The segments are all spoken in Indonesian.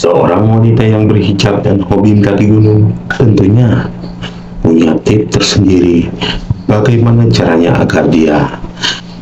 Seorang wanita yang berhijab dan hobi mendaki gunung tentunya punya tips tersendiri bagaimana caranya agar dia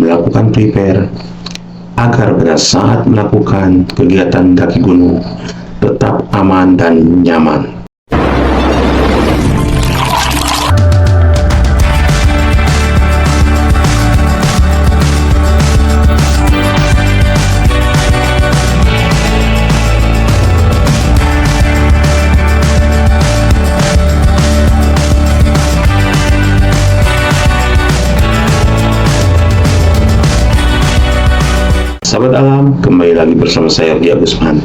melakukan prepare agar pada saat melakukan kegiatan mendaki gunung tetap aman dan nyaman. Sahabat alam, kembali lagi bersama saya Rudi Agusman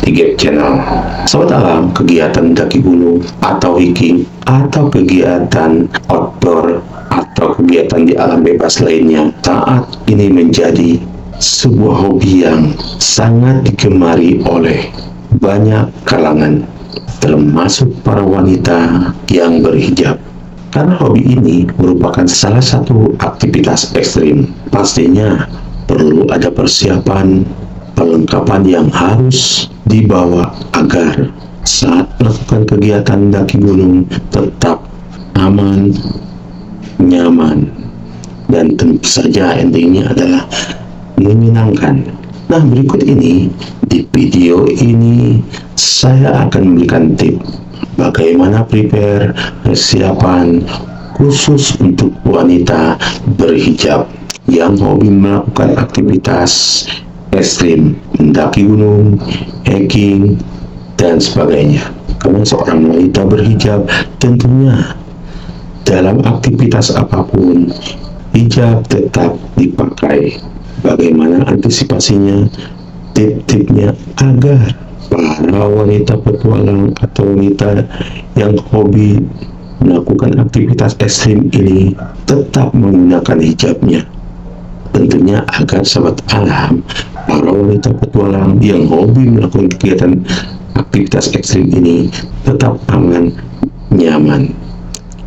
di Gap Channel. Sahabat alam, kegiatan mendaki gunung atau hiking atau kegiatan outdoor atau kegiatan di alam bebas lainnya saat ini menjadi sebuah hobi yang sangat digemari oleh banyak kalangan, termasuk para wanita yang berhijab. Karena hobi ini merupakan salah satu aktivitas ekstrim, pastinya perlu ada persiapan, perlengkapan yang harus dibawa agar saat melakukan kegiatan mendaki gunung tetap aman, nyaman, dan tentu saja intinya adalah menyenangkan. Nah, berikut ini di video ini saya akan memberikan tips bagaimana prepare persiapan khusus untuk wanita berhijab yang hobi melakukan aktivitas ekstrim, mendaki gunung, hiking, dan sebagainya. Karena seorang wanita berhijab tentunya dalam aktivitas apapun, hijab tetap dipakai. Bagaimana antisipasinya, tip-tipnya agar para wanita petualang atau wanita yang hobi melakukan aktivitas ekstrim ini tetap menggunakan hijabnya. Tentunya agar sahabat alam, para wanita petualang yang hobi melakukan kegiatan aktivitas ekstrim ini tetap aman, nyaman,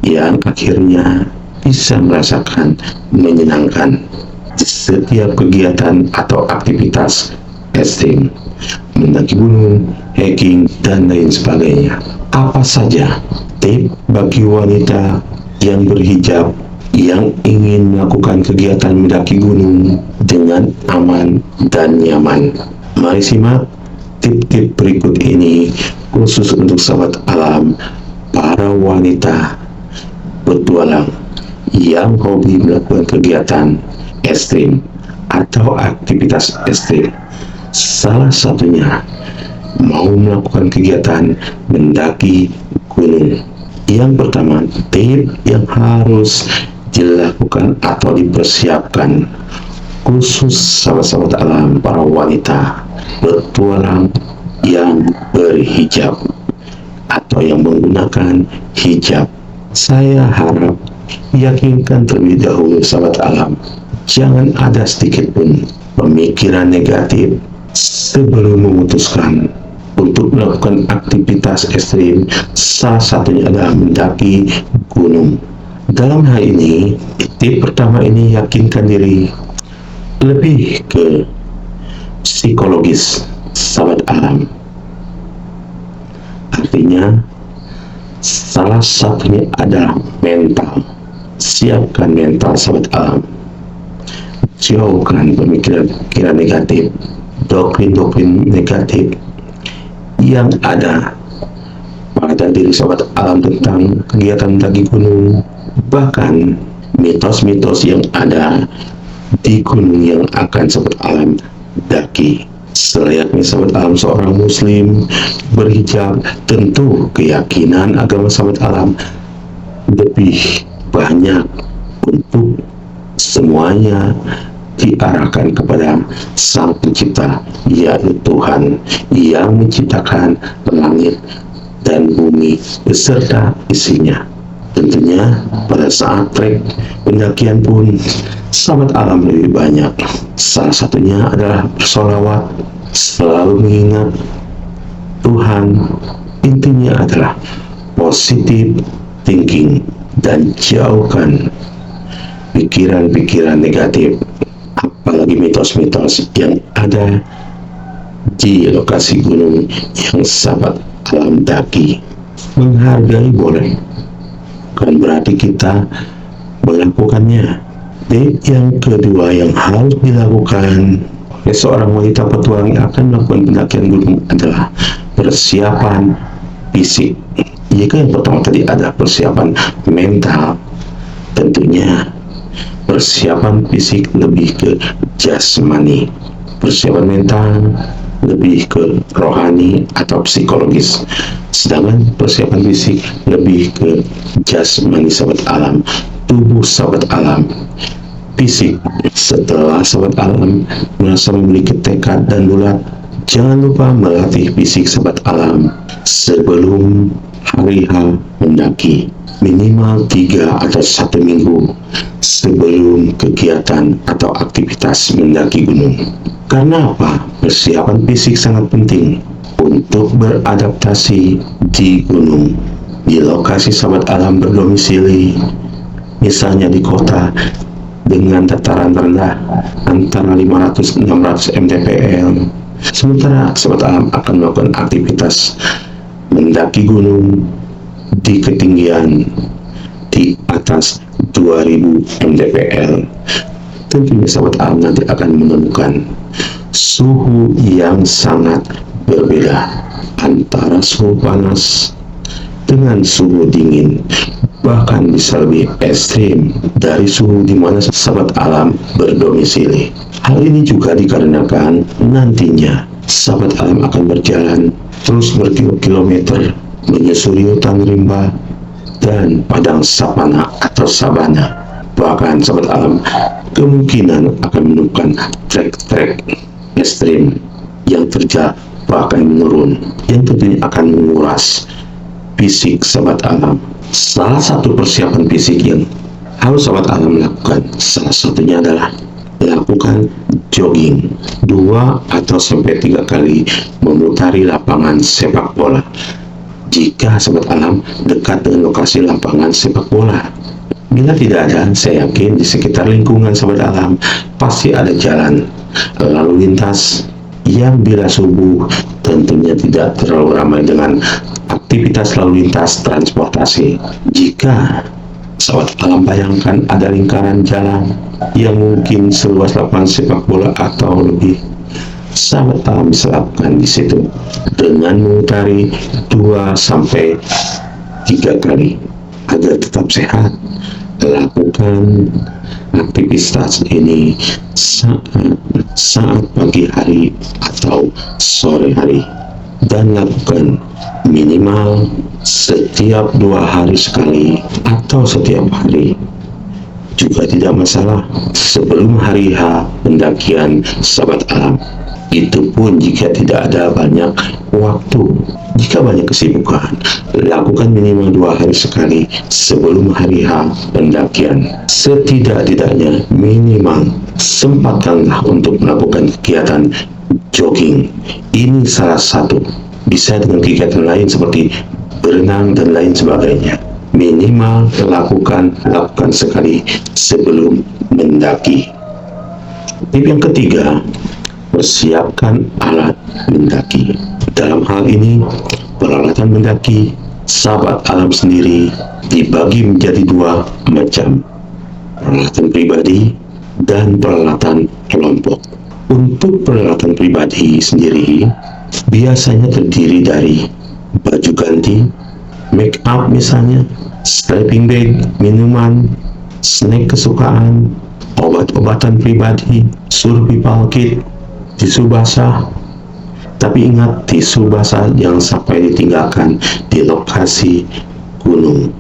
yang akhirnya bisa merasakan menyenangkan di setiap kegiatan atau aktivitas ekstrim, mendaki gunung, hiking, dan lain sebagainya. Apa saja tips bagi wanita yang berhijab yang ingin melakukan kegiatan mendaki gunung dengan aman dan nyaman? Mari simak tip-tip berikut ini khusus untuk sahabat alam, para wanita petualang yang hobi melakukan kegiatan ekstrim atau aktivitas ekstrim. Salah satunya mau melakukan kegiatan mendaki gunung. Yang pertama, tips yang harus dilakukan atau dipersiapkan khusus sahabat-sahabat alam, para wanita petualang yang berhijab atau yang menggunakan hijab. Saya harap yakinkan terlebih dahulu sahabat alam, jangan ada sedikit pun pemikiran negatif sebelum memutuskan untuk melakukan aktivitas ekstrim, salah satunya adalah mendaki gunung. Dalam hal ini, tips pertama ini yakinkan diri, lebih ke psikologis sahabat alam. Artinya, salah satunya adalah mental. Siapkan mental sahabat alam. Jauhkan pemikiran negatif, doktrin-doktrin negatif yang ada pada diri sahabat alam tentang kegiatan mendaki gunung, bahkan mitos-mitos yang ada di gunung yang akan sahabat alam daki. Selayaknya sahabat alam seorang muslim berhijab, tentu keyakinan agama sahabat alam lebih banyak untuk semuanya diarahkan kepada Sang Pencipta, yaitu Tuhan yang menciptakan langit dan bumi beserta isinya. Tentunya pada saat trek pendakian pun sahabat alam lebih banyak. Salah satunya adalah bersolawat, selalu mengingat Tuhan. Intinya adalah positive thinking dan jauhkan pikiran-pikiran negatif, apalagi mitos-mitos yang ada di lokasi gunung yang sahabat alam daki. Menghargai boleh, bukan berarti kita melakukannya. Tips yang kedua yang harus dilakukan oleh seorang wanita petualang yang akan melakukan pendakian gunung adalah persiapan fisik. Jika yang pertama tadi ada persiapan mental, tentunya persiapan fisik lebih ke jasmani, persiapan mental lebih ke rohani atau psikologis, sedangkan persiapan fisik lebih ke jasmani sahabat alam, tubuh sahabat alam. Fisik, setelah sahabat alam merasa memiliki tekad dan bulat, jangan lupa melatih fisik sahabat alam sebelum hari H mendaki, minimal 3 atau 1 minggu sebelum kegiatan atau aktivitas mendaki gunung. Karena apa? Persiapan fisik sangat penting untuk beradaptasi di gunung. Di lokasi sahabat alam berdomisili, misalnya di kota dengan dataran rendah antara 500-600 mdpl, sementara sahabat alam akan melakukan aktivitas mendaki gunung di ketinggian di atas 2000 mdpl. Tentunya sahabat alam nanti akan menemukan suhu yang sangat berbeda antara suhu panas dengan suhu dingin, bahkan bisa lebih ekstrim dari suhu di mana sahabat alam berdomisili. Hal ini juga dikarenakan nantinya sahabat alam akan berjalan terus berkilo-kilometer menyusuri hutan rimba dan padang savana atau sabana. Bahkan sahabat alam kemungkinan akan menemukan trek-trek ekstrim yang terjal bahkan menurun, yang tentunya akan menguras fisik sahabat alam. Salah satu persiapan fisik yang harus sahabat alam lakukan, salah satunya adalah lakukan jogging 2 atau sampai 3 kali memutari lapangan sepak bola. Jika sahabat alam dekat dengan lokasi lapangan sepak bola, bila tidak ada, saya yakin di sekitar lingkungan sahabat alam pasti ada jalan lalu lintas yang bila subuh tentunya tidak terlalu ramai dengan aktivitas lalu lintas transportasi. Jika sahabat alam bayangkan ada lingkaran jalan yang mungkin seluas lapangan sepak bola atau lebih, sahabat alam bisa lakukan di situ dengan memutari 2 sampai 3 kali agar tetap sehat. Lakukan aktivitas ini saat pagi hari atau sore hari, dan lakukan minimal setiap 2 hari sekali atau setiap hari juga tidak masalah sebelum hari H pendakian sahabat alam. Itu pun jika tidak ada banyak waktu. Jika banyak kesibukan, lakukan minimal 2 hari sekali sebelum hari H pendakian. Setidak-tidaknya minimal sempatkanlah untuk melakukan kegiatan jogging. Ini salah satu. Bisa dengan kegiatan lain seperti berenang dan lain sebagainya. Minimal lakukan sekali sebelum mendaki. Tip yang ketiga, persiapkan alat mendaki. Dalam hal ini, peralatan mendaki sahabat alam sendiri dibagi menjadi 2 macam, peralatan pribadi dan peralatan kelompok. Untuk peralatan pribadi sendiri biasanya terdiri dari baju ganti, make up misalnya, sleeping bag, minuman, snack kesukaan, obat-obatan pribadi, survival kit, tisu basah. Tapi ingat, tisu basah jangan sampai ditinggalkan di lokasi gunung,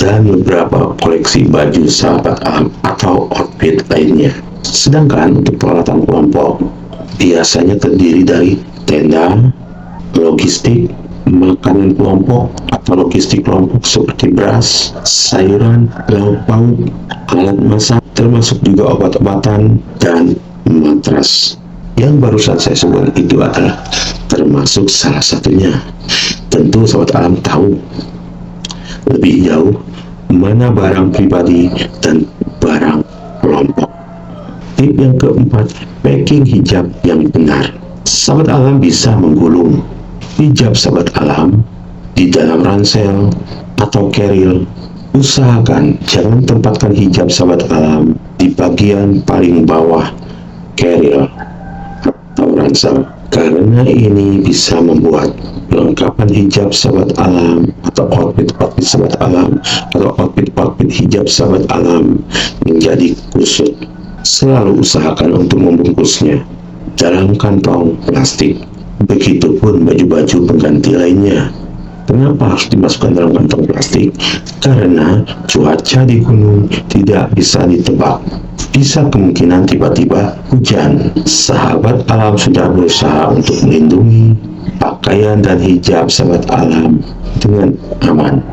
dan beberapa koleksi baju sahabat alam atau outfit lainnya. Sedangkan untuk peralatan kelompok biasanya terdiri dari tenda, logistik, makanan kelompok atau logistik kelompok seperti beras, sayuran, lauk pauk, alat masak, termasuk juga obat-obatan dan matras. Yang barusan saya sebutkan itu adalah termasuk salah satunya. Tentu sahabat alam tahu lebih jauh mana barang pribadi dan barang kelompok. Tip yang keempat, packing hijab yang benar. Sahabat alam bisa menggulung hijab sahabat alam di dalam ransel atau keril. Usahakan jangan tempatkan hijab sahabat alam di bagian paling bawah keril atau ransel, karena ini bisa membuat perlengkapan hijab sahabat alam atau outfit sahabat alam atau outfit hijab sahabat alam menjadi kusut. Selalu usahakan untuk membungkusnya dalam kantong plastik. Begitupun baju-baju pengganti lainnya. Kenapa harus dimasukkan dalam kantong plastik? Karena cuaca di gunung tidak bisa ditebak. Bisa kemungkinan tiba-tiba hujan. Sahabat alam sudah berusaha untuk melindungi pakaian dan hijab sahabat alam dengan aman,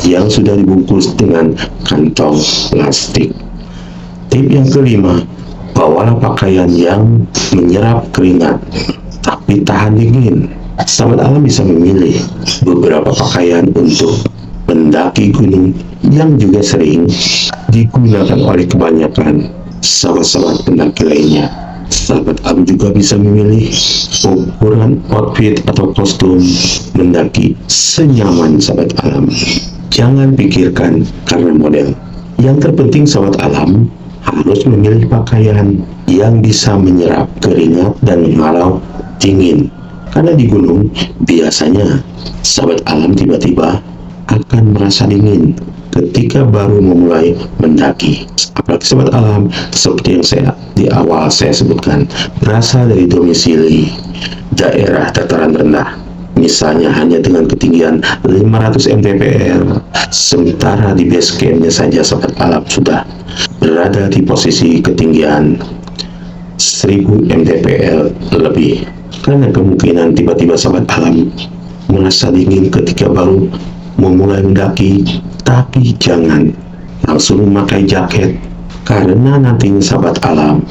yang sudah dibungkus dengan kantong plastik. Tip yang kelima, bawalah pakaian yang menyerap keringat tapi tahan dingin. Sahabat alam bisa memilih beberapa pakaian untuk mendaki gunung yang juga sering digunakan oleh kebanyakan sahabat-sahabat pendaki lainnya. Sahabat alam juga bisa memilih ukuran outfit atau kostum mendaki senyaman sahabat alam. Jangan pikirkan karena model. Yang terpenting sahabat alam harus memilih pakaian yang bisa menyerap keringat dan menghalau dingin. Karena di gunung biasanya sahabat alam tiba-tiba akan merasa dingin ketika baru memulai mendaki. Apalagi sahabat alam seperti yang di awal saya sebutkan, berasal dari domisili daerah dataran rendah, misalnya hanya dengan ketinggian 500 mdpl, sementara di base campnya saja sahabat alam sudah berada di posisi ketinggian 1000 mdpl lebih. Karena kemungkinan tiba-tiba sahabat alam merasa dingin ketika baru memulai mendaki. Tapi jangan langsung memakai jaket, karena nantinya sahabat alam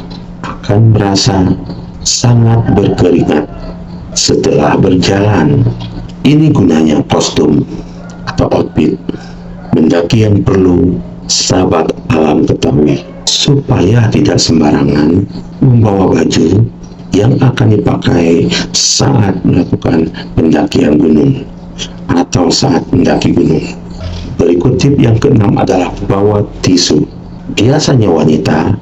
akan merasa sangat berkeringat setelah berjalan. Ini gunanya kostum atau outfit mendaki yang perlu sahabat alam ketahui, supaya tidak sembarangan membawa baju yang akan dipakai saat melakukan pendakian gunung atau saat mendaki gunung. Berikut tip yang keenam adalah bawa tisu. Biasanya wanita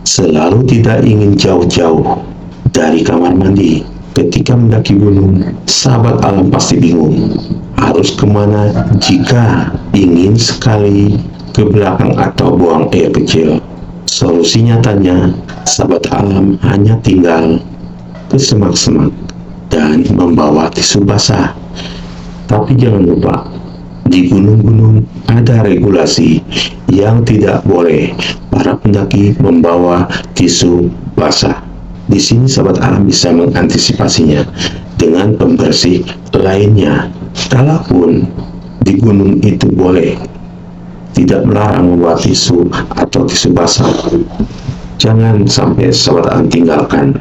selalu tidak ingin jauh-jauh dari kamar mandi ketika mendaki gunung. Sahabat alam pasti bingung harus kemana jika ingin sekali ke belakang atau buang air kecil. Solusi nyatanya, sahabat alam hanya tinggal ke semak-semak dan membawa tisu basah. Tapi jangan lupa, di gunung-gunung ada regulasi yang tidak boleh para pendaki membawa tisu basah. Di sini sahabat alam bisa mengantisipasinya dengan pembersih lainnya. Kalaupun di gunung itu boleh, tidak melarang membawa tisu atau tisu basah, jangan sampai sahabat alam tinggalkan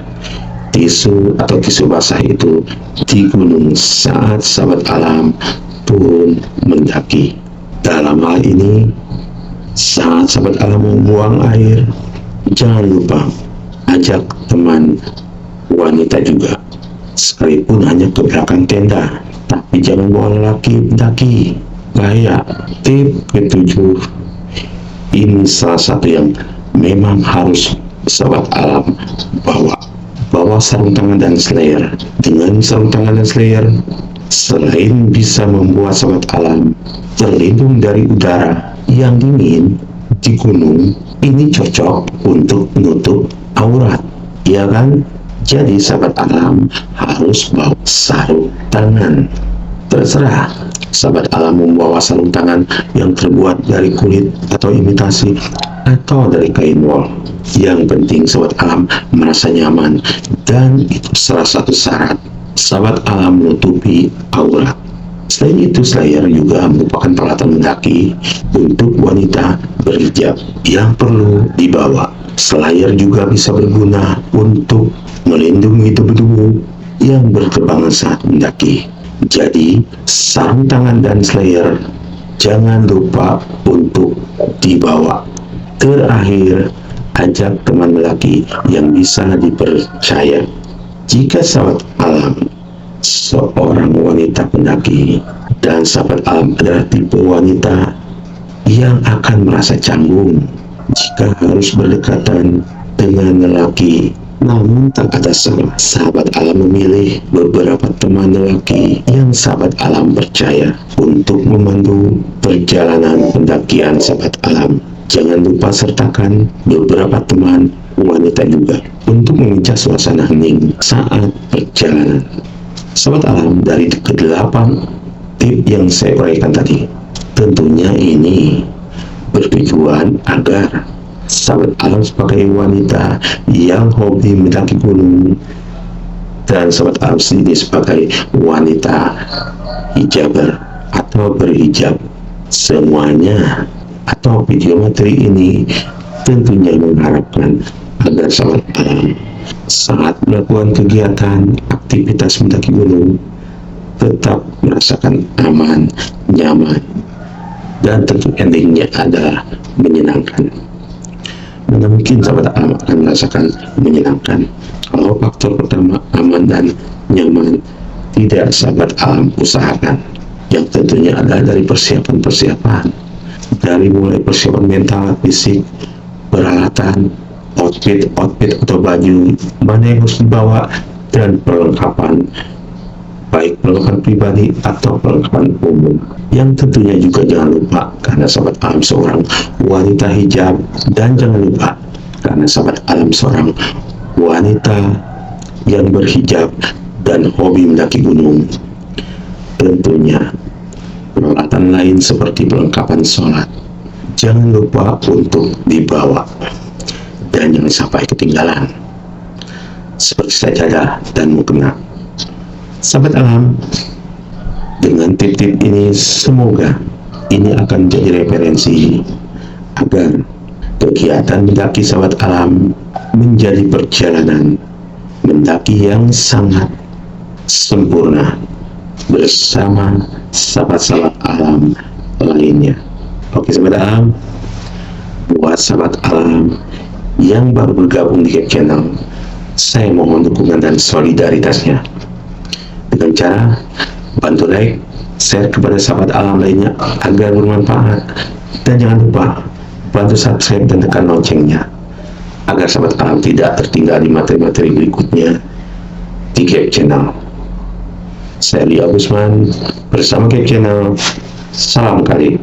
tisu atau tisu basah itu di gunung saat sahabat alam turun mendaki. Dalam hal ini, saat sahabat alam membuang air, jangan lupa ajak teman wanita juga, sekalipun hanya ke belakang tenda. Tapi jangan bawa lelaki mendaki, bahaya. Tip ketujuh, ini salah satu yang memang harus sahabat alam bawa sarung tangan dan slayer. Dengan sarung tangan dan slayer, selain bisa membuat sahabat alam terlindung dari udara yang dingin di gunung, ini cocok untuk menutup aurat, ya kan? Jadi sahabat alam harus bawa sarung tangan. Terserah sahabat alam membawa sarung tangan yang terbuat dari kulit atau imitasi atau dari kain wol. Yang penting sahabat alam merasa nyaman, dan itu salah satu syarat sahabat alam menutupi aurat. Selain itu, slayer juga merupakan peralatan mendaki untuk wanita berhijab yang perlu dibawa. Slayer juga bisa berguna untuk melindungi debu-debu yang berterbangan saat mendaki. Jadi, sarung tangan dan slayer jangan lupa untuk dibawa. Terakhir, ajak teman lelaki yang bisa dipercaya. Jika sahabat alam seorang wanita pendaki dan sahabat alam adalah tipe wanita yang akan merasa canggung jika harus berdekatan dengan lelaki. Namun tak ada salah, sahabat alam memilih beberapa teman lelaki yang sahabat alam percaya untuk memandu perjalanan pendakian sahabat alam. Jangan lupa sertakan beberapa teman wanita juga untuk memecah suasana hening saat perjalanan. Sahabat alam, dari ke-8 tip yang saya uraikan tadi, tentunya ini bertujuan agar sahabat alam sebagai wanita yang hobi mendaki gunung dan sahabat alam sendiri sebagai wanita hijaber atau berhijab, semuanya atau video materi ini tentunya mengharapkan agar sahabat alam saat melakukan kegiatan aktivitas mendaki gunung tetap merasakan aman, nyaman, dan tentu endingnya adalah menyenangkan. Mana mungkin sahabat alam akan merasakan menyenangkan kalau faktor pertama aman dan nyaman tidak sahabat alam usahakan, yang tentunya adalah dari persiapan dari mulai persiapan mental, fisik, peralatan, outfit atau baju mana yang harus dibawa, dan perlengkapan baik perlengkapan pribadi atau perlengkapan umum, yang tentunya juga jangan lupa karena sahabat alam seorang wanita hijab, dan jangan lupa karena sahabat alam seorang wanita yang berhijab dan hobi mendaki gunung, tentunya peralatan lain seperti perlengkapan sholat jangan lupa untuk dibawa dan jangan sampai ketinggalan seperti sajadah dan mukena. Sahabat alam, dengan tip-tip ini semoga ini akan menjadi referensi agar kegiatan mendaki sahabat alam menjadi perjalanan mendaki yang sangat sempurna bersama sahabat-sahabat alam lainnya. Oke sahabat alam, buat sahabat alam yang baru bergabung di Cape Channel, saya mohon dukungan dan solidaritasnya dengan cara bantu like, share kepada sahabat alam lainnya agar bermanfaat, dan jangan lupa bantu subscribe dan tekan loncengnya agar sahabat alam tidak tertinggal di materi-materi berikutnya di Cape Channel. Saya Lia Gusman bersama Cape Channel. Salam kali.